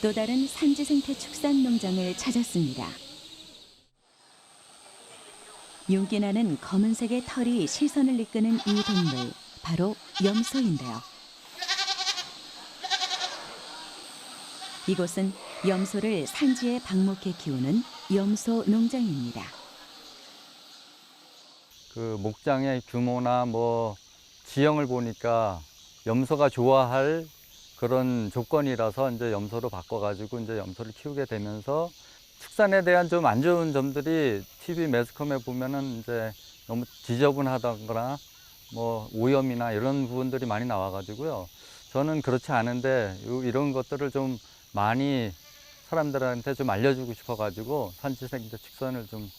또 다른 산지 생태 축산 농장을 찾았습니다. 윤기 나는 검은색의 털이 시선을 이끄는 이 동물, 바로 염소인데요. 이곳은 염소를 산지에 방목해 키우는 염소 농장입니다. 그 목장의 규모나 뭐 지형을 보니까 염소가 좋아할 그런 조건이라서 이제 염소로 바꿔가지고 이제 염소를 키우게 되면서 축산에 대한 좀 안 좋은 점들이 TV 매스컴에 보면은 이제 너무 지저분하다거나 뭐 오염이나 이런 부분들이 많이 나와가지고요. 저는 그렇지 않은데 이런 것들을 좀 많이 사람들한테 좀 알려주고 싶어가지고 산지생태 축산을 좀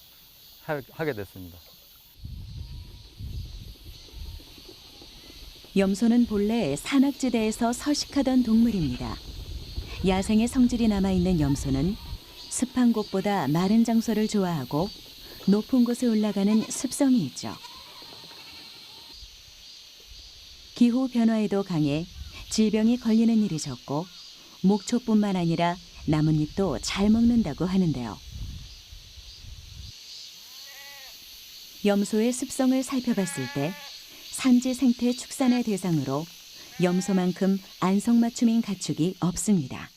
하게 됐습니다. 염소는 본래 산악지대에서 서식하던 동물입니다. 야생의 성질이 남아있는 염소는 습한 곳보다 마른 장소를 좋아하고 높은 곳에 올라가는 습성이 있죠. 기후 변화에도 강해 질병이 걸리는 일이 적고 목초뿐만 아니라 나뭇잎도 잘 먹는다고 하는데요. 염소의 습성을 살펴봤을 때 산지 생태 축산의 대상으로 염소만큼 안성맞춤인 가축이 없습니다.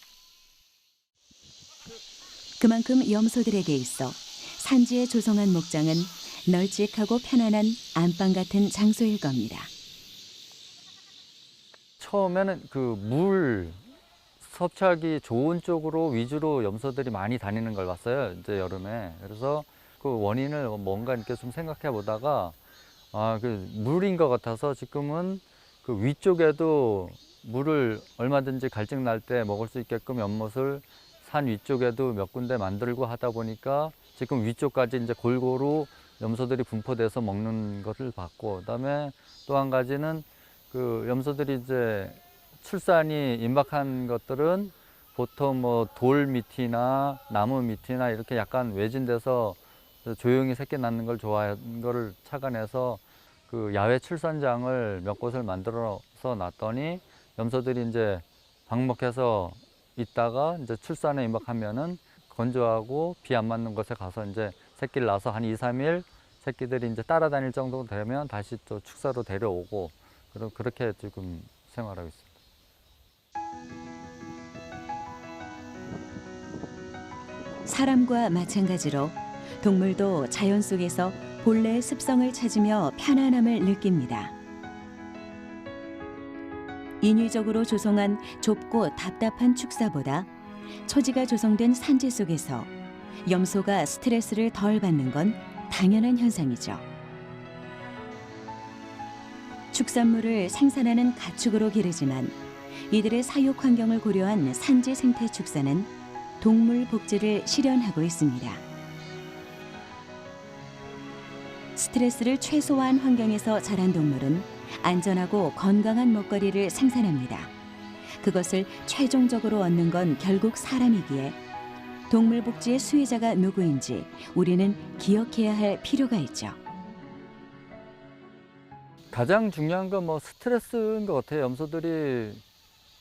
그만큼 염소들에게 있어 산지에 조성한 목장은 널찍하고 편안한 안방 같은 장소일 겁니다. 처음에는 그 물 섭취하기 좋은 쪽으로 위주로 염소들이 많이 다니는 걸 봤어요. 이제 여름에. 그래서 그 원인을 뭔가 이렇게 좀 생각해 보다가 그 물인 것 같아서 지금은 그 위쪽에도 물을 얼마든지 갈증 날 때 먹을 수 있게끔 연못을 산 위쪽에도 몇 군데 만들고 하다 보니까 지금 위쪽까지 이제 골고루 염소들이 분포돼서 먹는 것을 봤고, 그다음에 또 한 가지는 그 염소들이 이제 출산이 임박한 것들은 보통 뭐 돌 밑이나 나무 밑이나 이렇게 약간 외진데서 조용히 새끼 낳는 걸 좋아하는 거를 착안해서 그 야외 출산장을 몇 곳을 만들어서 놨더니 염소들이 이제 방목해서 있다가 이제 출산에 임박하면은 건조하고 비 안 맞는 곳에 가서 이제 새끼를 낳아서 한 2, 3일 새끼들이 이제 따라다닐 정도 되면 다시 또 축사로 데려오고 그렇게 지금 생활하고 있습니다. 사람과 마찬가지로 동물도 자연 속에서 본래의 습성을 찾으며 편안함을 느낍니다. 인위적으로 조성한 좁고 답답한 축사보다 초지가 조성된 산지 속에서 염소가 스트레스를 덜 받는 건 당연한 현상이죠. 축산물을 생산하는 가축으로 기르지만 이들의 사육 환경을 고려한 산지 생태 축사는 동물 복지를 실현하고 있습니다. 스트레스를 최소화한 환경에서 자란 동물은 안전하고 건강한 먹거리를 생산합니다. 그것을 최종적으로 얻는 건 결국 사람이기에 동물 복지의 수혜자가 누구인지 우리는 기억해야 할 필요가 있죠. 가장 중요한 건 뭐 스트레스인 것 같아요. 염소들이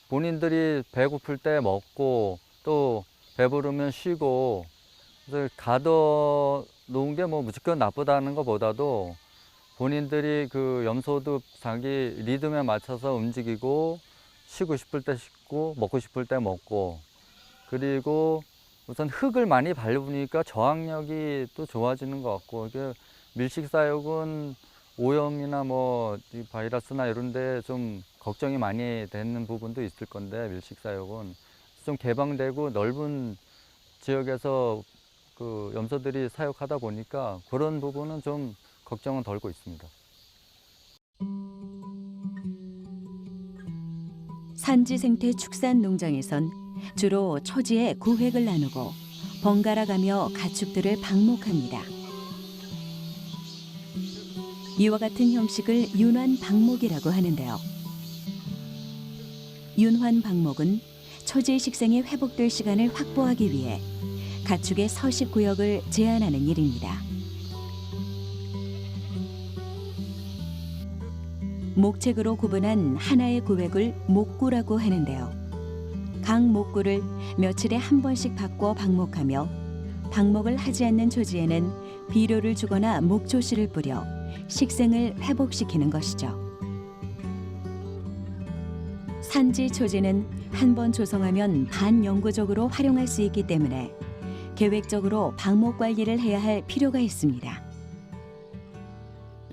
본인들이 배고플 때 먹고 또 배부르면 쉬고, 그래서 가둬 놓은 게 뭐 무조건 나쁘다는 것보다도 본인들이 그 염소도 자기 리듬에 맞춰서 움직이고 쉬고 싶을 때 쉬고 먹고 싶을 때 먹고, 그리고 우선 흙을 많이 밟으니까 저항력이 또 좋아지는 것 같고, 이게 밀식사육은 오염이나 뭐 바이러스나 이런 데 좀 걱정이 많이 되는 부분도 있을 건데, 밀식사육은 좀 개방되고 넓은 지역에서 그 염소들이 사육하다 보니까 그런 부분은 좀 걱정은 덜고 있습니다. 산지 생태 축산 농장에선 주로 초지에 구획을 나누고 번갈아 가며 가축들을 방목합니다. 이와 같은 형식을 윤환 방목이라고 하는데요. 윤환 방목은 초지의 식생이 회복될 시간을 확보하기 위해 가축의 서식 구역을 제한하는 일입니다. 목책으로 구분한 하나의 구획을 목구라고 하는데요. 강 목구를 며칠에 한 번씩 바꿔 방목하며 방목을 하지 않는 초지에는 비료를 주거나 목초시를 뿌려 식생을 회복시키는 것이죠. 산지 초지는 한 번 조성하면 반영구적으로 활용할 수 있기 때문에 계획적으로 방목 관리를 해야 할 필요가 있습니다.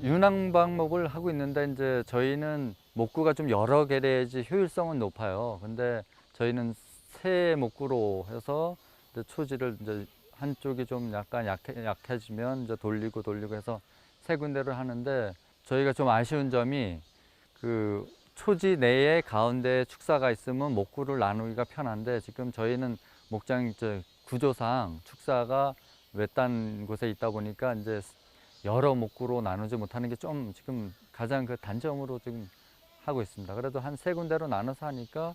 윤왕 방목을 하고 있는데 이제 저희는 목구가 좀 여러 개래야지 효율성은 높아요. 근데 저희는 새 목구로 해서 이제 초지를 이제 한쪽이 좀 약간 약해지면 이제 돌리고 해서 세 군데를 하는데, 저희가 좀 아쉬운 점이 그 초지 내에 가운데 축사가 있으면 목구를 나누기가 편한데, 지금 저희는 목장 이제 구조상 축사가 외딴 곳에 있다 보니까 이제 여러 목구로 나누지 못하는 게 좀 지금 가장 그 단점으로 지금 하고 있습니다. 그래도 한 세 군데로 나눠서 하니까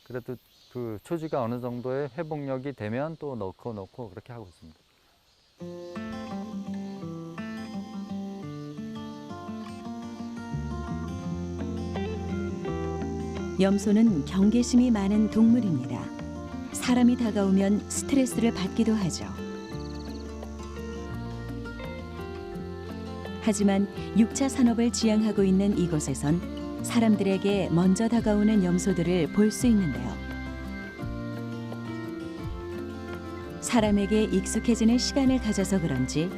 그래도 그 초지가 어느 정도의 회복력이 되면 또 넣고 그렇게 하고 있습니다. 염소는 경계심이 많은 동물입니다. 사람이 다가오면 스트레스를 받기도 하죠. 하지만 6차 산업을 지향하고 있는 이곳에선 사람들에게 먼저 다가오는 염소들을 볼 수 있는데요. 사람에게 익숙해지는 시간을 가져서 그런지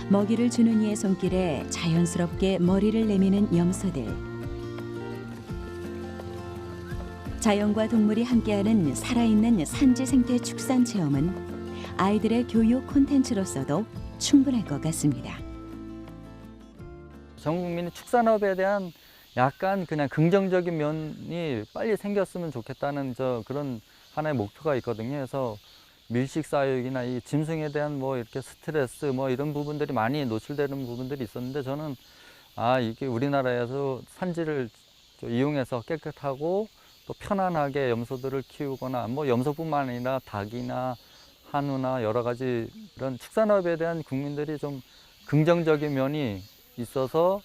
먹이를 주는 이의 손길에 자연스럽게 머리를 내미는 염소들. 자연과 동물이 함께하는 살아있는 산지 생태 축산 체험은 아이들의 교육 콘텐츠로서도 충분할 것 같습니다. 전 국민이 축산업에 대한 약간 그냥 긍정적인 면이 빨리 생겼으면 좋겠다는 그런 하나의 목표가 있거든요. 그래서 밀식 사육이나 이 짐승에 대한 뭐 이렇게 스트레스 뭐 이런 부분들이 많이 노출되는 부분들이 있었는데, 저는 이게 우리나라에서 산지를 이용해서 깨끗하고 또 편안하게 염소들을 키우거나, 뭐 염소뿐만 아니라 닭이나 한우나 여러 가지 이런 축산업에 대한 국민들이 좀 긍정적인 면이 있어서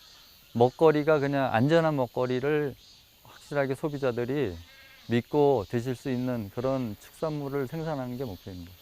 먹거리가 그냥 안전한 먹거리를 확실하게 소비자들이 믿고 드실 수 있는 그런 축산물을 생산하는 게 목표입니다.